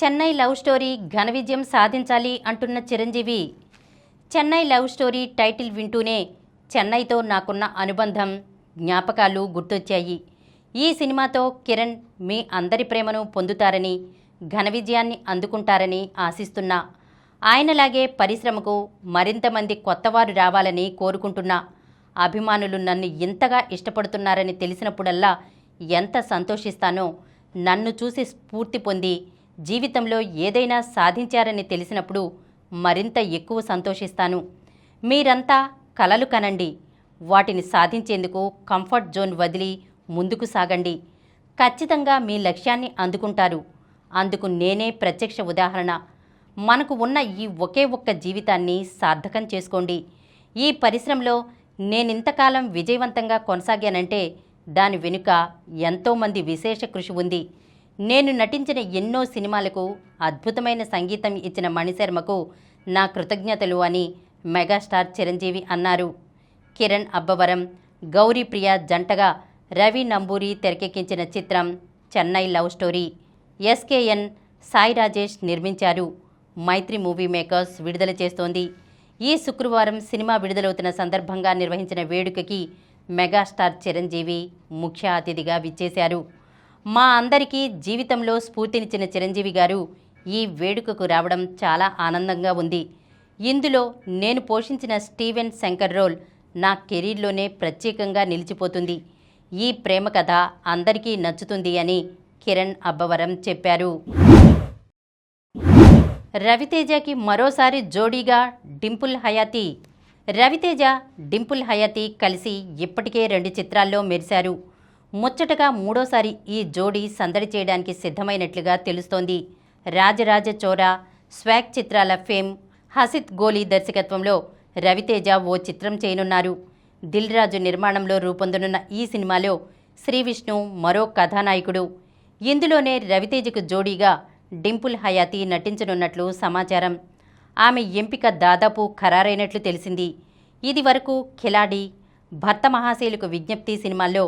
Chennai love story ఘన విజయం సాధించాలి అంటున్న Chiranjeevi. Chennai love story title వింటూనే చెన్నైతో నాకున్న అనుబంధం, జ్ఞాపకాలు గుర్తొచ్చాయి. ఈ సినిమాతో కిరణ్ మీ అందరి ప్రేమను పొందుతారని, ఘన విజయాన్ని అందుకుంటారని ఆశిస్తున్నా. ఆయనలాగే పరిశ్రమకు మరింత మంది కొత్తవారు రావాలని కోరుకుంటున్నా. అభిమానులు నన్ను ఇంతగా ఇష్టపడుతున్నారని తెలిసినప్పుడల్లా ఎంత సంతోషిస్తానో, నన్ను చూసి స్ఫూర్తి పొంది జీవితంలో ఏదైనా సాధించారని తెలిసినప్పుడు మరింత ఎక్కువ సంతోషిస్తాను. మీరంతా కలలు కనండి, వాటిని సాధించేందుకు కంఫర్ట్ జోన్ వదిలి ముందుకు సాగండి. ఖచ్చితంగా మీ లక్ష్యాన్ని అందుకుంటారు. అందుకు నేనే ప్రత్యక్ష ఉదాహరణ. మనకు ఉన్న ఈ ఒకే ఒక్క జీవితాన్ని సార్థకం చేసుకోండి. ఈ పరిశ్రమలో నేనింతకాలం విజయవంతంగా కొనసాగానంటే దాని వెనుక ఎంతోమంది విశేష కృషి ఉంది. నేను నటించిన ఎన్నో సినిమాలకు అద్భుతమైన సంగీతం ఇచ్చిన మణిశర్మకు నా కృతజ్ఞతలు అని మెగాస్టార్ చిరంజీవి అన్నారు. కిరణ్ అబ్బవరం, గౌరీప్రియ జంటగా రవి నంబూరి తెరకెక్కించిన చిత్రం Chennai love story. SKN Sai Rajesh నిర్మించారు. మైత్రి మూవీ మేకర్స్ విడుదల చేస్తోంది. ఈ శుక్రవారం సినిమా విడుదలవుతున్న సందర్భంగా నిర్వహించిన వేడుకకి మెగాస్టార్ చిరంజీవి ముఖ్య అతిథిగా విచ్చేశారు. మా అందరికీ జీవితంలో స్ఫూర్తినిచ్చిన చిరంజీవి గారు ఈ వేడుకకు రావడం చాలా ఆనందంగా ఉంది. ఇందులో నేను పోషించిన స్టీవెన్ శంకర్ రోల్ నా కెరీర్లోనే ప్రత్యేకంగా నిలిచిపోతుంది. ఈ ప్రేమ కథ అందరికీ నచ్చుతుంది అని కిరణ్ అబ్బవరం చెప్పారు. రవితేజకి మరోసారి జోడీగా డింపుల్ హయాతి. రవితేజ, డింపుల్ హయాతి కలిసి ఇప్పటికే 2 చిత్రాల్లో మెరిశారు. ముచ్చటగా మూడోసారి ఈ జోడీ సందడి చేయడానికి సిద్ధమైనట్లుగా తెలుస్తోంది. రాజరాజ చోరా, స్వాగ్ చిత్రాల ఫేమ్ హసిత్ గోలీ దర్శకత్వంలో రవితేజ ఓ చిత్రం చేయనున్నారు. దిల్ రాజు నిర్మాణంలో రూపొందనున్న ఈ సినిమాలో శ్రీవిష్ణు మరో కథానాయకుడు. ఇందులోనే రవితేజకు జోడీగా డింపుల్ హయాతి నటించనున్నట్లు సమాచారం. ఆమె ఎంపిక దాదాపు ఖరారైనట్లు తెలిసింది. ఇది వరకు ఖిలాడి, భర్త మహాశైలకు విజ్ఞప్తి సినిమాల్లో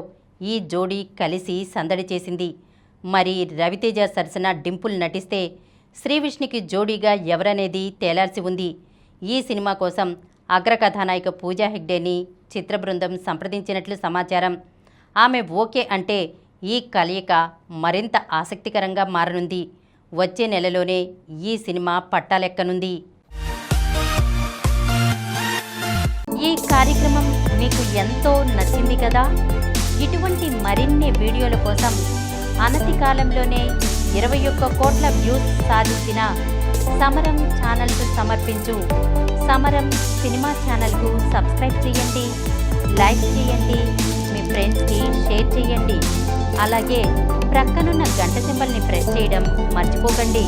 ఈ జోడీ కలిసి సందడి చేసింది. మరి రవితేజ సరసన డింపుల్ నటిస్తే శ్రీవిష్ణుకి జోడీగా ఎవరనేది తేలాల్సి ఉంది. ఈ సినిమా కోసం అగ్రకథానాయిక పూజా హెగ్డేని చిత్ర బృందం సంప్రదించినట్లు సమాచారం. ఆమె ఓకే అంటే ఈ కలయిక మరింత ఆసక్తికరంగా మారనుంది. వచ్చే నెలలోనే ఈ సినిమా పట్టాలెక్కనుంది. ఈ కార్యక్రమం మీకు ఎంతో నచ్చింది కదా. ఇటువంటి మరిన్ని వీడియోల కోసం అనతి కాలంలోనే 21 కోట్ల వ్యూస్ సాధించిన సమరం ఛానల్కు సమర్పించు సమరం సినిమా ఛానల్కు సబ్స్క్రైబ్ చేయండి, లైక్ చేయండి, మీ ఫ్రెండ్స్కి షేర్ చేయండి. అలాగే ప్రక్కనున్న గంట సింబల్ని ప్రెస్ చేయడం మర్చిపోకండి.